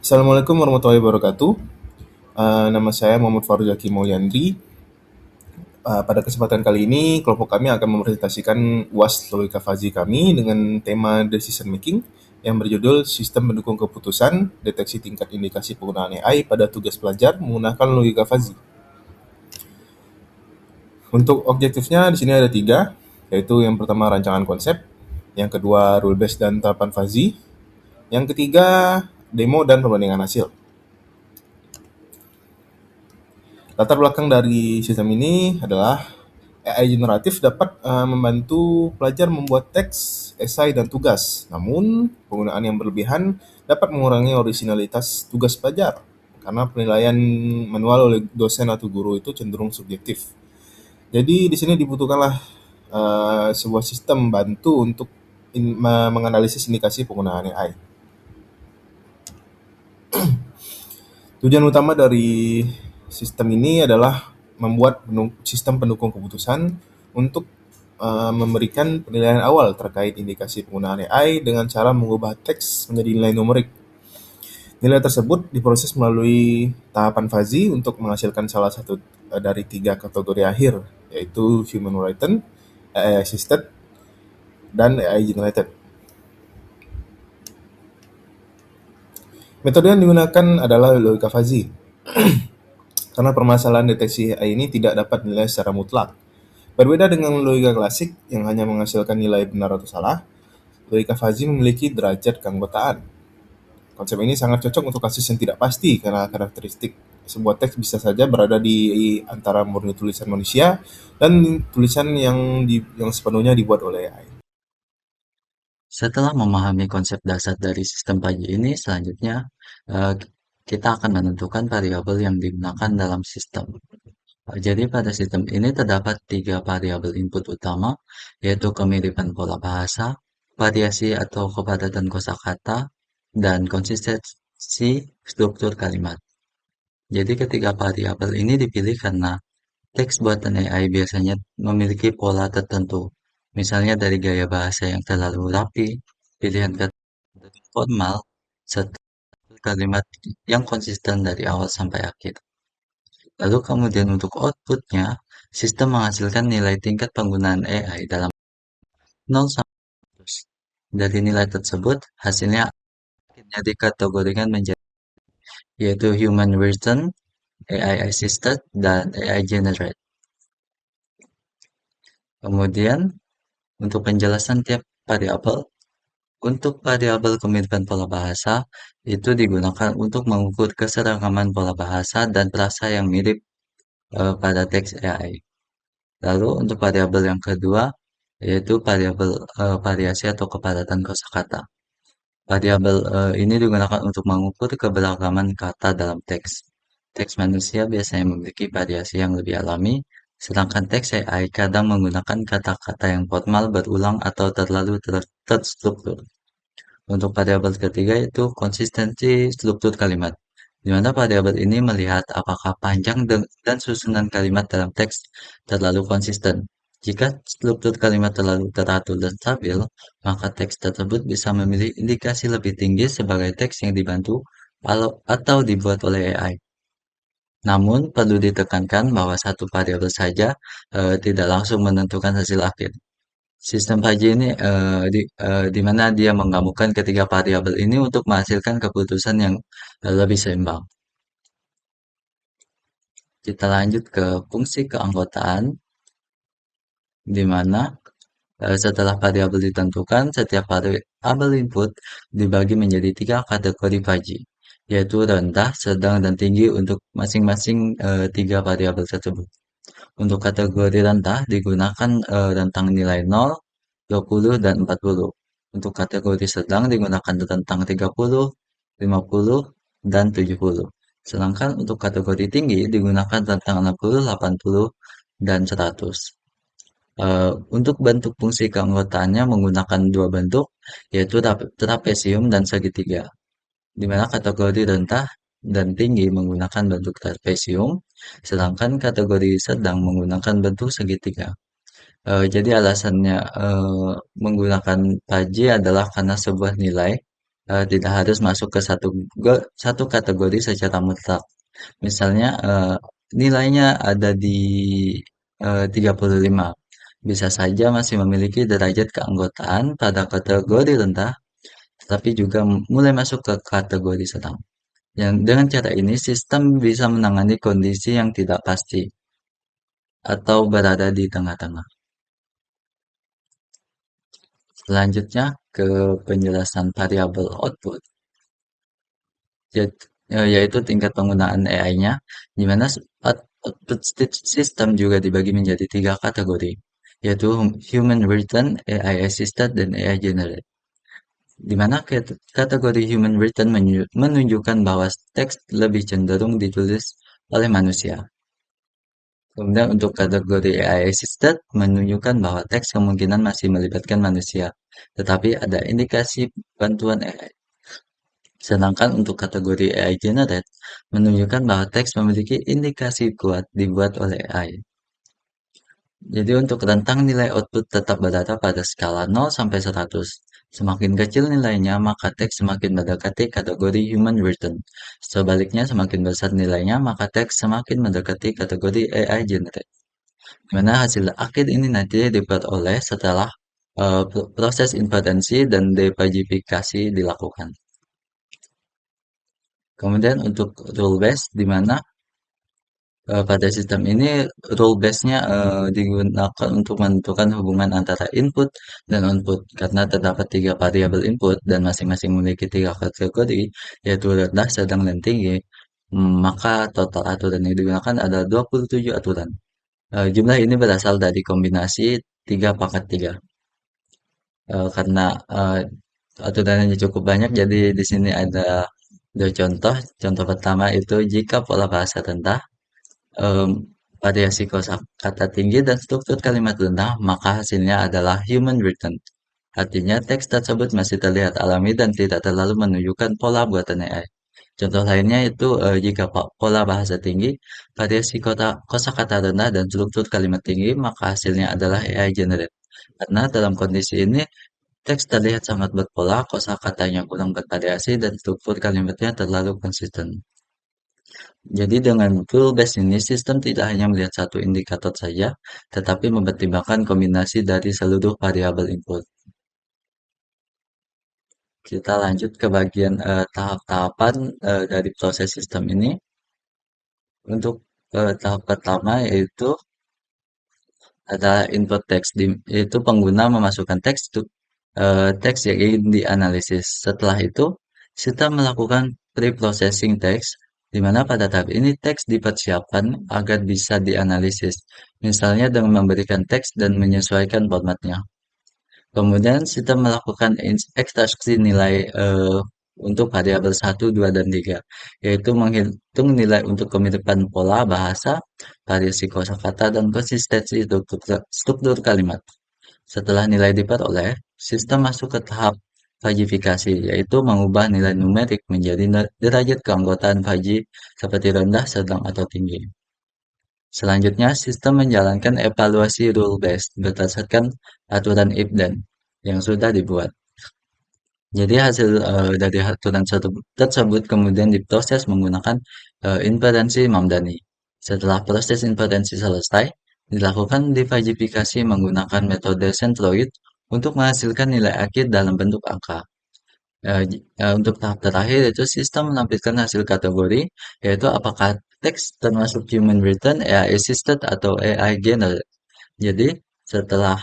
Assalamualaikum warahmatullahi wabarakatuh. Nama saya Muhammad Farzaki Mulyandri. Pada kesempatan kali ini, kelompok kami akan mempresentasikan UAS Logika Fazi kami dengan tema Decision Making yang berjudul Sistem Pendukung Keputusan, Deteksi Tingkat Indikasi Penggunaan AI pada Tugas Pelajar Menggunakan Logika Fazi. Untuk objektifnya di sini ada tiga, yaitu yang pertama rancangan konsep, yang kedua rule based dan terapan Fazi, yang ketiga demo dan perbandingan hasil. Latar belakang dari sistem ini adalah AI generatif dapat membantu pelajar membuat teks, esai, dan tugas. Namun, penggunaan yang berlebihan dapat mengurangi orisinalitas tugas pelajar karena penilaian manual oleh dosen atau guru itu cenderung subjektif. Jadi di sini dibutuhkanlah sebuah sistem bantu untuk menganalisis indikasi penggunaan AI. Tujuan utama dari sistem ini adalah membuat sistem pendukung keputusan untuk memberikan penilaian awal terkait indikasi penggunaan AI dengan cara mengubah teks menjadi nilai numerik. Nilai tersebut diproses melalui tahapan Fuzzy untuk menghasilkan salah satu dari tiga kategori akhir, yaitu Human Written, AI Assisted, dan AI Generated. Metode yang digunakan adalah logika Fuzzy, karena permasalahan deteksi AI ini tidak dapat dinilai secara mutlak. Berbeda dengan logika klasik yang hanya menghasilkan nilai benar atau salah, logika Fuzzy memiliki derajat keanggotaan. Konsep ini sangat cocok untuk kasus yang tidak pasti karena karakteristik sebuah teks bisa saja berada di antara murni tulisan manusia dan tulisan yang sepenuhnya dibuat oleh AI. Setelah memahami konsep dasar dari sistem pagi ini, selanjutnya eh, kita akan menentukan variabel yang digunakan dalam sistem. Jadi pada sistem ini terdapat tiga variabel input utama, yaitu kemiripan pola bahasa, variasi atau kepadatan kosakata, dan konsistensi struktur kalimat. Jadi ketiga variabel ini dipilih karena teks buatan AI biasanya memiliki pola tertentu, misalnya dari gaya bahasa yang terlalu rapi, pilihan kata formal, serta kalimat yang konsisten dari awal sampai akhir. Lalu kemudian untuk outputnya, sistem menghasilkan nilai tingkat penggunaan AI dalam 0 sampai 100. Dari nilai tersebut, hasilnya akhirnya dikategorikan menjadi yaitu human written, AI assisted, dan AI generate. Kemudian untuk penjelasan tiap variabel, untuk variabel kemiripan pola bahasa, itu digunakan untuk mengukur keseragaman pola bahasa dan frasa yang mirip pada teks AI. Lalu untuk variabel yang kedua, yaitu variabel variasi atau kepadatan kosakata. Variabel ini digunakan untuk mengukur keberagaman kata dalam teks. Teks manusia biasanya memiliki variasi yang lebih alami, sedangkan teks AI kadang menggunakan kata-kata yang formal berulang atau terlalu terstruktur. Untuk variabel ketiga itu konsistensi struktur kalimat, di mana variabel ini melihat apakah panjang dan susunan kalimat dalam teks terlalu konsisten. Jika struktur kalimat terlalu teratur dan stabil, maka teks tersebut bisa memilih indikasi lebih tinggi sebagai teks yang dibantu atau dibuat oleh AI. Namun, perlu ditekankan bahwa satu variabel saja tidak langsung menentukan hasil akhir. Sistem Paji ini di mana dia menggabungkan ketiga variabel ini untuk menghasilkan keputusan yang lebih seimbang. Kita lanjut ke fungsi keanggotaan, di mana setelah variabel ditentukan, setiap variabel input dibagi menjadi tiga kategori Paji, yaitu rendah, sedang, dan tinggi untuk masing-masing tiga variabel tersebut. Untuk kategori rendah digunakan rentang nilai 0, 20, dan 40. Untuk kategori sedang digunakan rentang 30, 50, dan 70. Sedangkan untuk kategori tinggi digunakan rentang 60, 80, dan 100. Untuk bentuk fungsi keanggotaannya menggunakan dua bentuk, yaitu trapesium dan segitiga, di mana kategori rendah dan tinggi menggunakan bentuk trapesium, sedangkan kategori sedang menggunakan bentuk segitiga. Jadi alasannya menggunakan Paji adalah karena sebuah nilai. tidak harus masuk ke satu kategori secara mutlak. Misalnya nilainya ada di 35, bisa saja masih memiliki derajat keanggotaan pada kategori rendah, tetapi juga mulai masuk ke kategori sedang. Yang dengan cara ini sistem bisa menangani kondisi yang tidak pasti atau berada di tengah-tengah. Selanjutnya ke penjelasan variabel output, yaitu tingkat penggunaan AI-nya, di mana output system juga dibagi menjadi tiga kategori, yaitu human written, AI assisted, dan AI generated. Di mana kategori human written menunjukkan bahwa teks lebih cenderung ditulis oleh manusia. Kemudian untuk kategori AI assisted menunjukkan bahwa teks kemungkinan masih melibatkan manusia, tetapi ada indikasi bantuan AI. Sedangkan untuk kategori AI generate menunjukkan bahwa teks memiliki indikasi kuat dibuat oleh AI. Jadi untuk rentang nilai output tetap berada pada skala 0 sampai 100. Semakin kecil nilainya, maka teks semakin mendekati kategori human written. Sebaliknya, semakin besar nilainya, maka teks semakin mendekati kategori AI generate. Mana hasil akhir ini nanti diperoleh setelah proses inferensi dan depagifikasi dilakukan. Kemudian untuk rule base, di mana pada sistem ini rule base-nya digunakan untuk menentukan hubungan antara input dan output karena terdapat tiga variabel input dan masing-masing memiliki tiga kategori yaitu rendah, sedang, dan tinggi. Maka total aturan yang digunakan adalah 27 aturan. Jumlah ini berasal dari kombinasi 3 pangkat 3. Karena aturannya cukup banyak, jadi di sini ada dua contoh. Contoh pertama itu jika pola bahasa rendah, em, variasi kosakata tinggi dan struktur kalimat rendah, maka hasilnya adalah human written. Artinya teks tersebut masih terlihat alami dan tidak terlalu menunjukkan pola buatan AI. Contoh lainnya itu jika pola bahasa tinggi, variasi kosakata rendah dan struktur kalimat tinggi, maka hasilnya adalah AI generate. Karena dalam kondisi ini, teks terlihat sangat berpola, kosakatanya kurang bervariasi, dan struktur kalimatnya terlalu konsisten. Jadi dengan rule based ini, sistem tidak hanya melihat satu indikator saja, tetapi mempertimbangkan kombinasi dari seluruh variabel input. Kita lanjut ke bagian tahap-tahapan dari proses sistem ini. Untuk tahap pertama yaitu ada input text, yaitu pengguna memasukkan teks yang ingin dianalisis. Setelah itu, kita melakukan pre-processing teks, di mana pada tahap ini teks dipersiapkan agar bisa dianalisis, misalnya dengan memberikan teks dan menyesuaikan formatnya. Kemudian kita melakukan ekstraksi nilai untuk variabel satu, 2, dan 3, yaitu menghitung nilai untuk kemiripan pola bahasa, variasi kosakata, dan konsistensi struktur kalimat. Setelah nilai diperoleh, sistem masuk ke tahap fajifikasi, yaitu mengubah nilai numerik menjadi derajat keanggotaan faji seperti rendah, sedang, atau tinggi. Selanjutnya, sistem menjalankan evaluasi rule-based berdasarkan aturan if then yang sudah dibuat. Jadi hasil dari aturan tersebut kemudian diproses menggunakan inferensi Mamdani. Setelah proses inferensi selesai, dilakukan diversifikasi menggunakan metode centroid untuk menghasilkan nilai akhir dalam bentuk angka. Untuk tahap terakhir yaitu sistem menampilkan hasil kategori, yaitu apakah teks termasuk human written, AI assisted, atau AI generated. Jadi setelah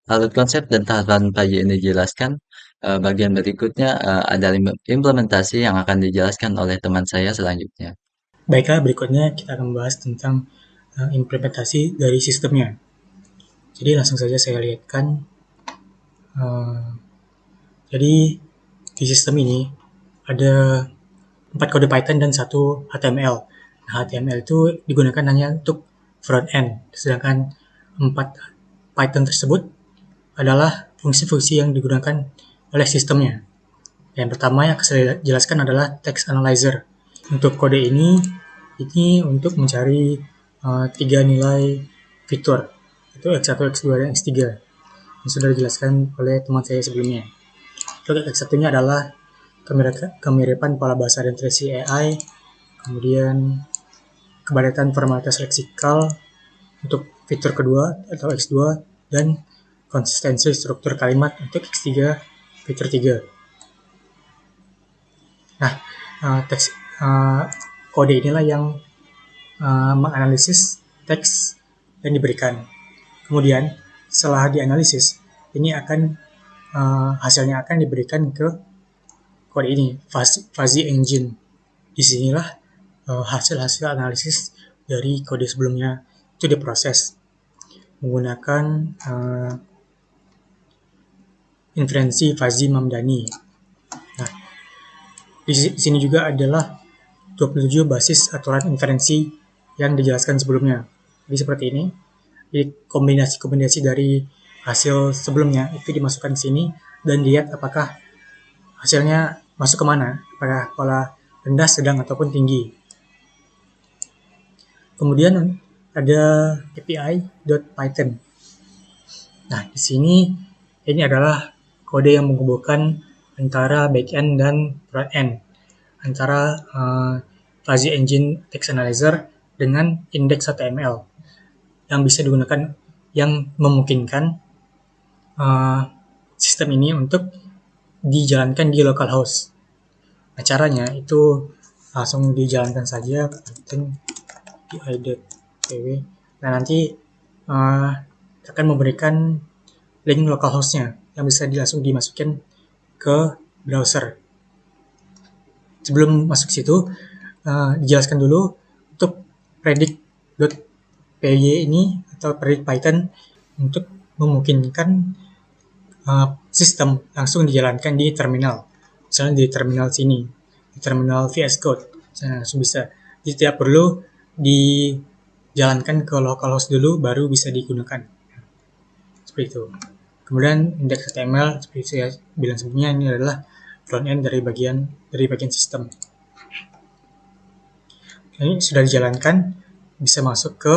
alat konsep dan tahapan pagi ini dijelaskan, bagian berikutnya ada implementasi yang akan dijelaskan oleh teman saya selanjutnya. Baiklah, berikutnya kita akan membahas tentang implementasi dari sistemnya. Jadi langsung saja saya lihatkan. Jadi di sistem ini ada 4 kode Python dan 1 HTML. Nah, HTML itu digunakan hanya untuk front end, sedangkan 4 Python tersebut adalah fungsi-fungsi yang digunakan oleh sistemnya. Yang pertama yang saya jelaskan adalah text analyzer. Untuk kode ini untuk mencari 3 nilai fitur, itu X1, X2, dan X3. yang sudah dijelaskan oleh teman saya sebelumnya. Untuk X1-nya adalah kemiripan pola bahasa dan tracy AI, kemudian kepadatan formalitas leksikal untuk fitur kedua atau X2, dan konsistensi struktur kalimat untuk X3, fitur 3. Nah, kode inilah yang menganalisis teks yang diberikan. Kemudian setelah dianalisis, ini akan hasilnya akan diberikan ke kode ini, fuzzy engine. Disinilah hasil-hasil analisis dari kode sebelumnya itu diproses menggunakan inferensi fuzzy Mamdani. Nah, di sini juga adalah 27 basis aturan inferensi yang dijelaskan sebelumnya. Jadi seperti ini. Jadi kombinasi-kombinasi dari hasil sebelumnya itu dimasukkan ke sini dan lihat apakah hasilnya masuk kemana, apakah pola rendah, sedang, ataupun tinggi. Kemudian ada API.Python. Nah, di sini ini adalah kode yang menghubungkan antara backend dan frontend, antara fuzzy engine text analyzer dengan index.html yang bisa digunakan, yang memungkinkan sistem ini untuk dijalankan di localhost. Nah, caranya itu langsung dijalankan saja Python pi.pw. Nah, nanti akan memberikan link localhostnya yang bisa langsung dimasukin ke browser. Sebelum masuk situ, dijelaskan dulu untuk predict.py ini atau predict Python untuk memungkinkan sistem langsung dijalankan di terminal. Misalnya di terminal sini, di terminal VS Code, langsung bisa. Jadi tidak perlu dijalankan ke localhost dulu baru bisa digunakan. Seperti itu. Kemudian index.html seperti saya bilang sebelumnya, ini adalah frontend dari bagian sistem. Ini sudah dijalankan, bisa masuk ke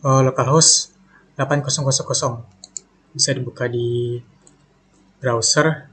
localhost 8000. Bisa dibuka di browser.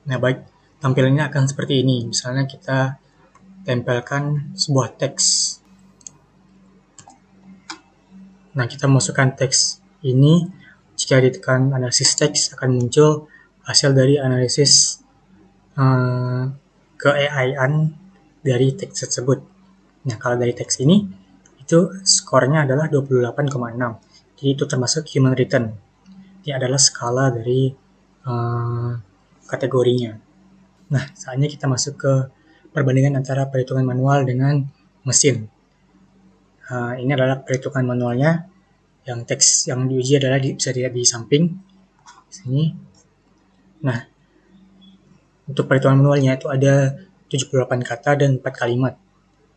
Nah, baik, tampilannya akan seperti ini. Misalnya kita tempelkan sebuah teks. Nah, kita masukkan teks ini. Jika ditekan analisis teks, akan muncul hasil dari analisis ke-AI-an dari teks tersebut. Nah, kalau dari teks ini, itu skornya adalah 28,6. Jadi itu termasuk human written. Ini adalah skala dari kategorinya. Nah, saatnya kita masuk ke perbandingan antara perhitungan manual dengan mesin. Ini adalah perhitungan manualnya. Yang teks yang diuji adalah bisa dilihat di samping sini. Nah, untuk perhitungan manualnya itu ada 78 kata dan 4 kalimat.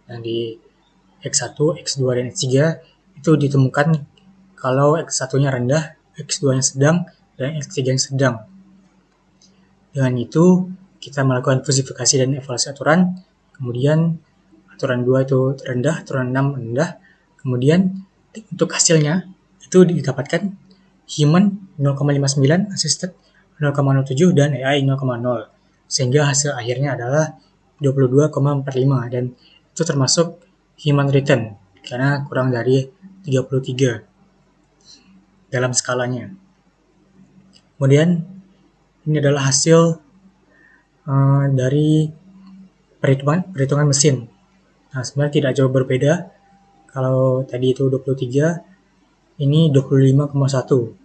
Nah, di X1, X2, dan X3 itu ditemukan kalau X1-nya rendah, X2-nya sedang, dan X3-nya sedang. Dengan itu, kita melakukan fusifikasi dan evaluasi aturan. Kemudian, aturan 2 itu rendah, aturan 6 rendah. Kemudian, untuk hasilnya, itu didapatkan human 0,59, assisted 0,07, dan AI 0,0. Sehingga hasil akhirnya adalah 22,45, dan itu termasuk human written, karena kurang dari 33 dalam skalanya. Kemudian ini adalah hasil dari perhitungan mesin. Nah, sebenarnya tidak jauh berbeda. Kalau tadi itu 23, ini 25,1.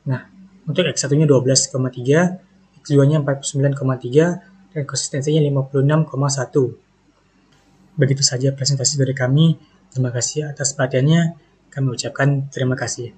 Nah, untuk X1-nya 12,3, X2-nya 49,3, dan konsistensinya 56,1. Begitu saja presentasi dari kami. Terima kasih atas perhatiannya. Kami ucapkan terima kasih.